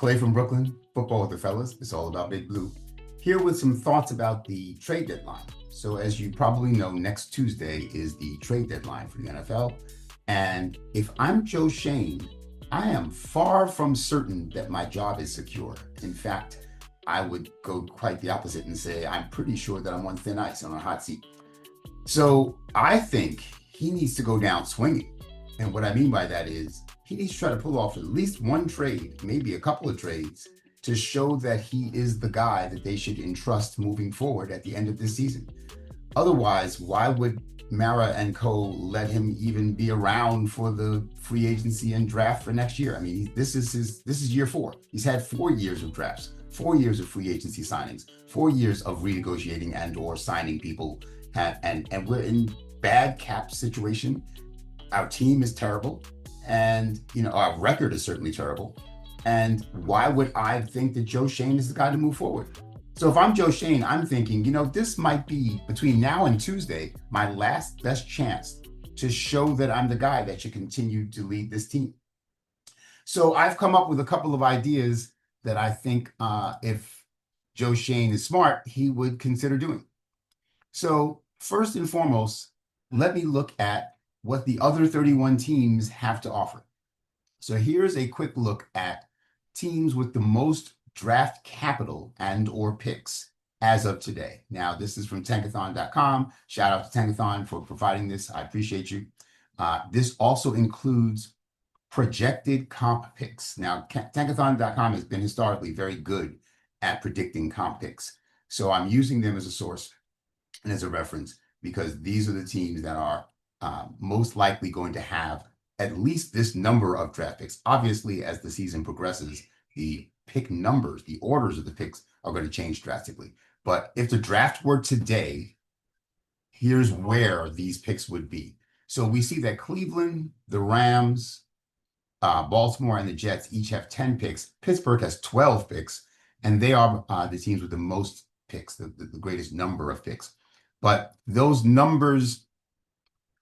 Clay from Brooklyn, Football with the Fellas. It's all about Big Blue. Here with some thoughts about the trade deadline. So, as you probably know, next Tuesday is the trade deadline for the NFL. And if I'm Joe Schoen, I am far from certain that my job is secure. In fact, I would go quite the opposite and say I'm pretty sure that I'm on thin ice, on a hot seat. So I think he needs to go down swinging. And what I mean by that is he needs to try to pull off at least one trade, maybe a couple of trades, to show that he is the guy that they should entrust moving forward at the end of this season. Otherwise, why would Mara and co. let him even be around for the free agency and draft for next year? I mean, this is year 4. He's had 4 years of drafts, 4 years of free agency signings, 4 years of renegotiating and or signing people, and we're in bad cap situation. Our team is terrible, and our record is certainly terrible. And why would I think that Joe Schoen is the guy to move forward? So if I'm Joe Schoen, I'm thinking, this might be between now and Tuesday, my last best chance to show that I'm the guy that should continue to lead this team. So I've come up with a couple of ideas that I think if Joe Schoen is smart, he would consider doing. So first and foremost, let me look at what the other 31 teams have to offer. So here's a quick look at teams with the most draft capital and or picks as of today. Now, this is from tankathon.com. Shout out to Tankathon for providing this. I appreciate you. This also includes projected comp picks. Now, tankathon.com has been historically very good at predicting comp picks. So I'm using them as a source and as a reference because these are the teams that are most likely going to have at least this number of draft picks. Obviously, as the season progresses, the pick numbers, the orders of the picks are going to change drastically. But if the draft were today, here's where these picks would be. So we see that Cleveland, the Rams, Baltimore, and the Jets each have 10 picks. Pittsburgh has 12 picks, and they are the teams with the most picks, the greatest number of picks. But those numbers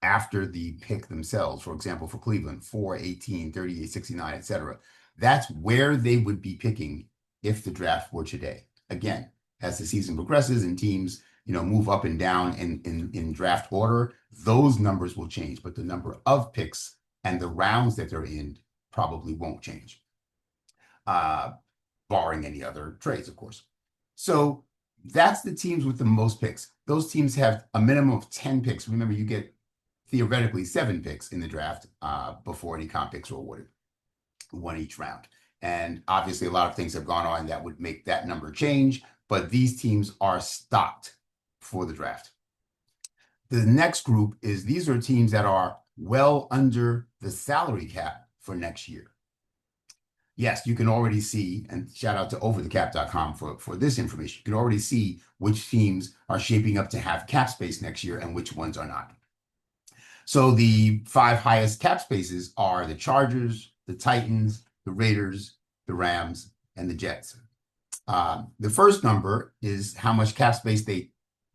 after the pick themselves, for example, for Cleveland, 4, 18, 38, 69, etc., that's where they would be picking if the draft were today. Again, as the season progresses and teams, move up and down in draft order, those numbers will change, but the number of picks and the rounds that they're in probably won't change, barring any other trades, of course. So that's the teams with the most picks. Those teams have a minimum of 10 picks. Remember, you get theoretically 7 picks in the draft before any comp picks are awarded, 1 each round. And obviously a lot of things have gone on that would make that number change, but these teams are stocked for the draft. The next group is these are teams that are well under the salary cap for next year. Yes, you can already see, and shout out to overthecap.com for this information. You can already see which teams are shaping up to have cap space next year and which ones are not. So the 5 highest cap spaces are the Chargers, the Titans, the Raiders, the Rams, and the Jets. The first number is how much cap space they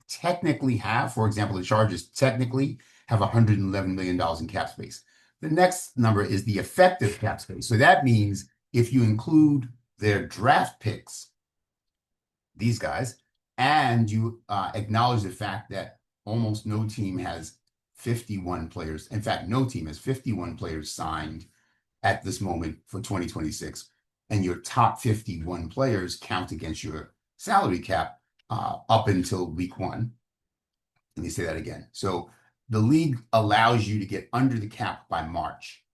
technically have. For example, the Chargers technically have $111 million in cap space. The next number is the effective cap space. So that means if you include their draft picks, these guys, and you acknowledge the fact that almost no team has 51 players. In fact, no team has 51 players signed at this moment for 2026. And your top 51 players count against your salary cap up until week 1. Let me say that again. So the league allows you to get under the cap by March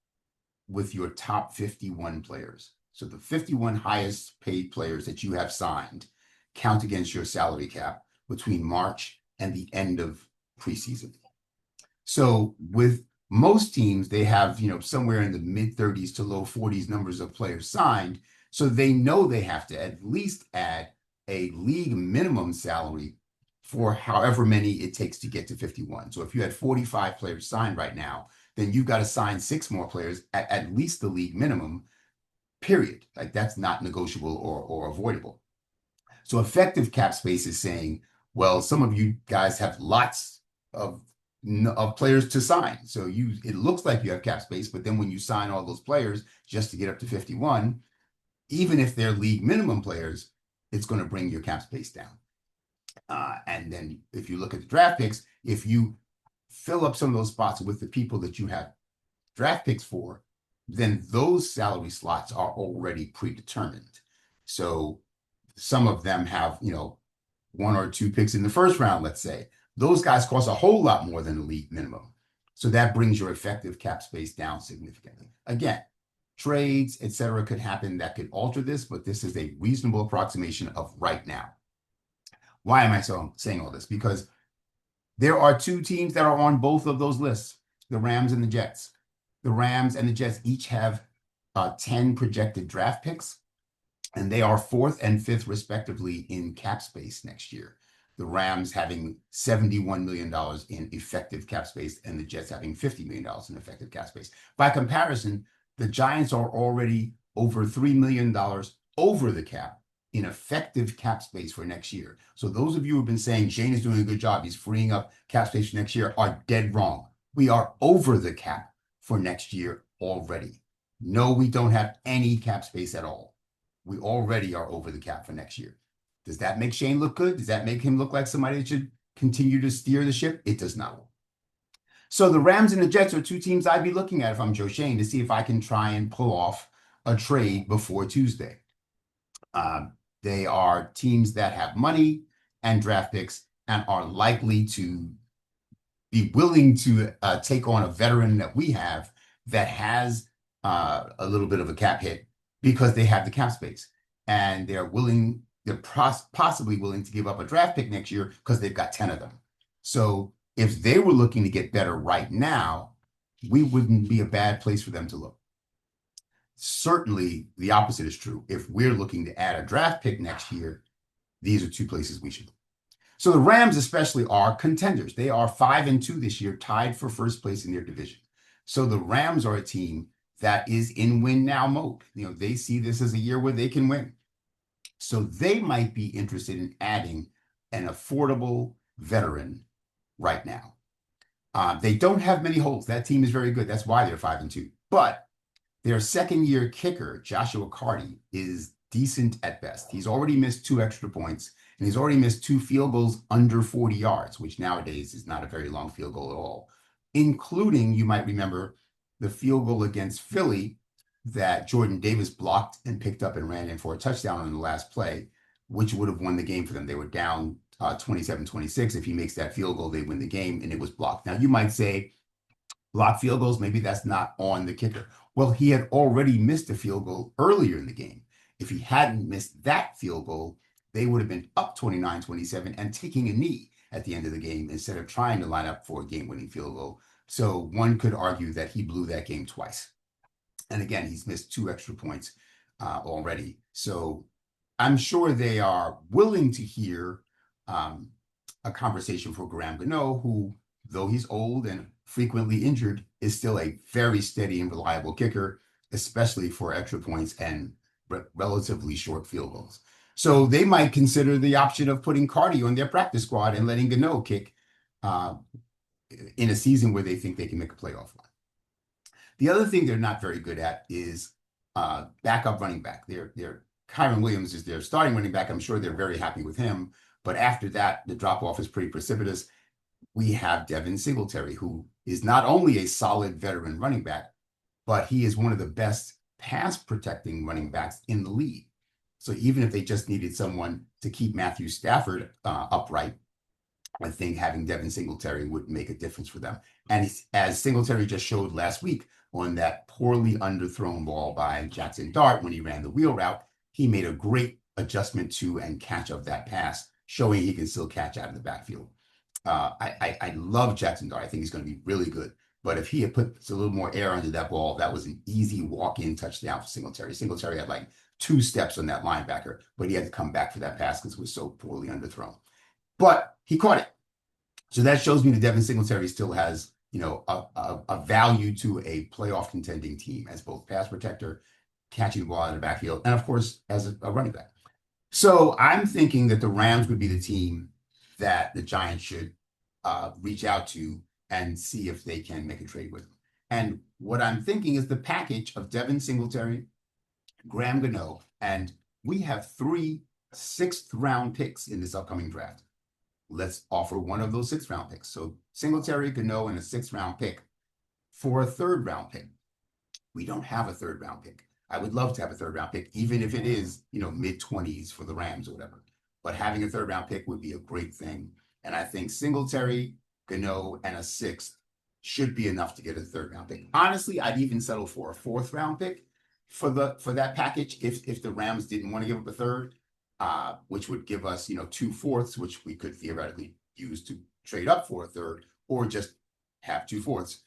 with your top 51 players. So the 51 highest paid players that you have signed count against your salary cap between March and the end of preseason. So with most teams, they have, somewhere in the mid 30s to low 40s numbers of players signed. So they know they have to at least add a league minimum salary for however many it takes to get to 51. So if you had 45 players signed right now, then you've got to sign 6 more players at least the league minimum, period. Like that's not negotiable or avoidable. So effective cap space is saying, well, some of you guys have lots of players to sign. So it looks like you have cap space, but then when you sign all those players just to get up to 51, even if they're league minimum players, it's going to bring your cap space down. And then if you look at the draft picks, if you fill up some of those spots with the people that you have draft picks for, then those salary slots are already predetermined. So some of them have, one or two picks in the first round, let's say. Those guys cost a whole lot more than the league minimum. So that brings your effective cap space down significantly. Again, trades, et cetera, could happen that could alter this, but this is a reasonable approximation of right now. Why am I saying all this? Because there are two teams that are on both of those lists, the Rams and the Jets. The Rams and the Jets each have 10 projected draft picks, and they are fourth and fifth, respectively, in cap space next year. The Rams having $71 million in effective cap space, and the Jets having $50 million in effective cap space. By comparison, the Giants are already over $3 million over the cap in effective cap space for next year. So those of you who have been saying Shane is doing a good job, he's freeing up cap space for next year, are dead wrong. We are over the cap for next year already. No, we don't have any cap space at all. We already are over the cap for next year. Does that make Shane look good? Does that make him look like somebody that should continue to steer the ship? It does not. So the Rams and the Jets are two teams I'd be looking at if I'm Joe Shane to see if I can try and pull off a trade before Tuesday. They are teams that have money and draft picks and are likely to be willing to take on a veteran that we have that has a little bit of a cap hit because they have the cap space, and they're possibly willing to give up a draft pick next year because they've got 10 of them. So if they were looking to get better right now, we wouldn't be a bad place for them to look. Certainly, the opposite is true. If we're looking to add a draft pick next year, these are two places we should look. So the Rams especially are contenders. They are 5-2 this year, tied for first place in their division. So the Rams are a team that is in win now mode. They see this as a year where they can win. So they might be interested in adding an affordable veteran right now. They don't have many holes. That team is very good. That's why they're 5-2. But their second-year kicker, Joshua Carty, is decent at best. He's already missed 2 extra points, and he's already missed 2 field goals under 40 yards, which nowadays is not a very long field goal at all, including, you might remember, the field goal against Philly that Jordan Davis blocked and picked up and ran in for a touchdown on the last play, which would have won the game for them. They were down 27-26. If he makes that field goal, they win the game, and it was blocked. Now, you might say, block field goals, maybe that's not on the kicker. Well, he had already missed a field goal earlier in the game. If he hadn't missed that field goal, they would have been up 29-27 and taking a knee at the end of the game instead of trying to line up for a game-winning field goal. So one could argue that he blew that game twice. And again, he's missed 2 extra points already. So I'm sure they are willing to hear a conversation for Graham Gano, who, though he's old and frequently injured, is still a very steady and reliable kicker, especially for extra points and relatively short field goals. So they might consider the option of putting Carty on their practice squad and letting Gano kick in a season where they think they can make a playoff run. The other thing they're not very good at is backup running back. Kyron Williams is their starting running back. I'm sure they're very happy with him. But after that, the drop-off is pretty precipitous. We have Devin Singletary, who is not only a solid veteran running back, but he is one of the best pass-protecting running backs in the league. So even if they just needed someone to keep Matthew Stafford upright, I think having Devin Singletary would make a difference for them. And as Singletary just showed last week on that poorly underthrown ball by Jackson Dart when he ran the wheel route, he made a great adjustment to and catch of that pass, showing he can still catch out of the backfield. I love Jackson Dart. I think he's going to be really good. But if he had put a little more air under that ball, that was an easy walk-in touchdown for Singletary. Singletary had like 2 steps on that linebacker, but he had to come back for that pass because it was so poorly underthrown. But he caught it. So that shows me that Devin Singletary still has, a value to a playoff contending team as both pass protector, catching the ball out of the backfield, and of course, as a running back. So I'm thinking that the Rams would be the team that the Giants should reach out to and see if they can make a trade with him. And what I'm thinking is the package of Devin Singletary, Graham Gano, and we have 3 sixth-round picks in this upcoming draft. Let's offer one of those 6th-round picks. So Singletary, Gano, and a 6th-round pick for a 3rd-round pick. We don't have a 3rd-round pick. I would love to have a 3rd-round pick, even if it is, mid-20s for the Rams or whatever. But having a 3rd-round pick would be a great thing. And I think Singletary, Gano, and a 6th should be enough to get a 3rd-round pick. Honestly, I'd even settle for a 4th-round pick for that package if the Rams didn't want to give up a 3rd, which would give us 2 4ths, which we could theoretically use to trade up for a 3rd, or just have 2 4ths.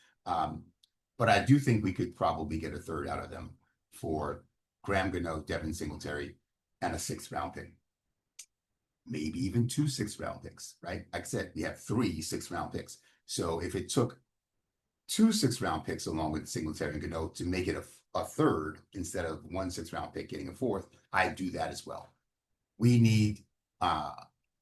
But I do think we could probably get a 3rd out of them for Graham Gano, Devin Singletary, and a 6th-round pick. Maybe even 2 6th-round picks, right? Like I said, we have 3 6th-round picks. So if it took 2 6th-round picks along with Singletary and Gano to make it a 3rd instead of 1 6th-round pick getting a 4th, I'd do that as well. We need a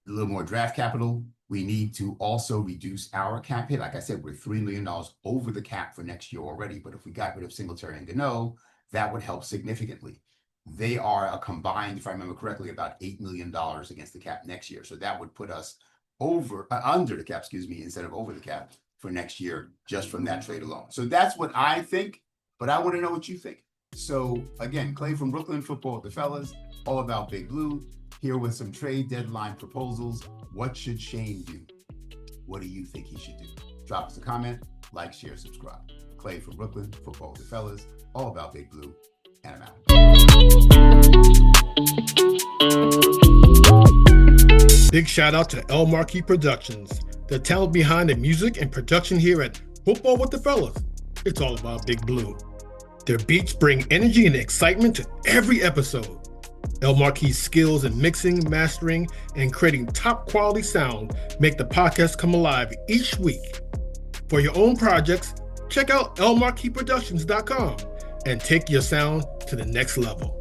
little more draft capital. We need to also reduce our cap hit. Like I said, we're $3 million over the cap for next year already. But if we got rid of Singletary and Gano, that would help significantly. They are a combined, if I remember correctly, about $8 million against the cap next year. So that would put us under the cap, instead of over the cap for next year, just from that trade alone. So that's what I think, but I want to know what you think. So again, Clay from Brooklyn Football with the Fellas, all about Big Blue, here with some trade deadline proposals. What should Shane do? What do you think he should do? Drop us a comment, like, share, subscribe. Clay from Brooklyn Football with the Fellas, all about Big Blue, and I'm out. Big shout out to El Marquis Productions, the talent behind the music and production here at Football with the Fellas. It's all about Big Blue. Their beats bring energy and excitement to every episode. El Marquis' skills in mixing, mastering, and creating top quality sound make the podcast come alive each week. For your own projects, check out elmarquisproductions.com and take your sound to the next level.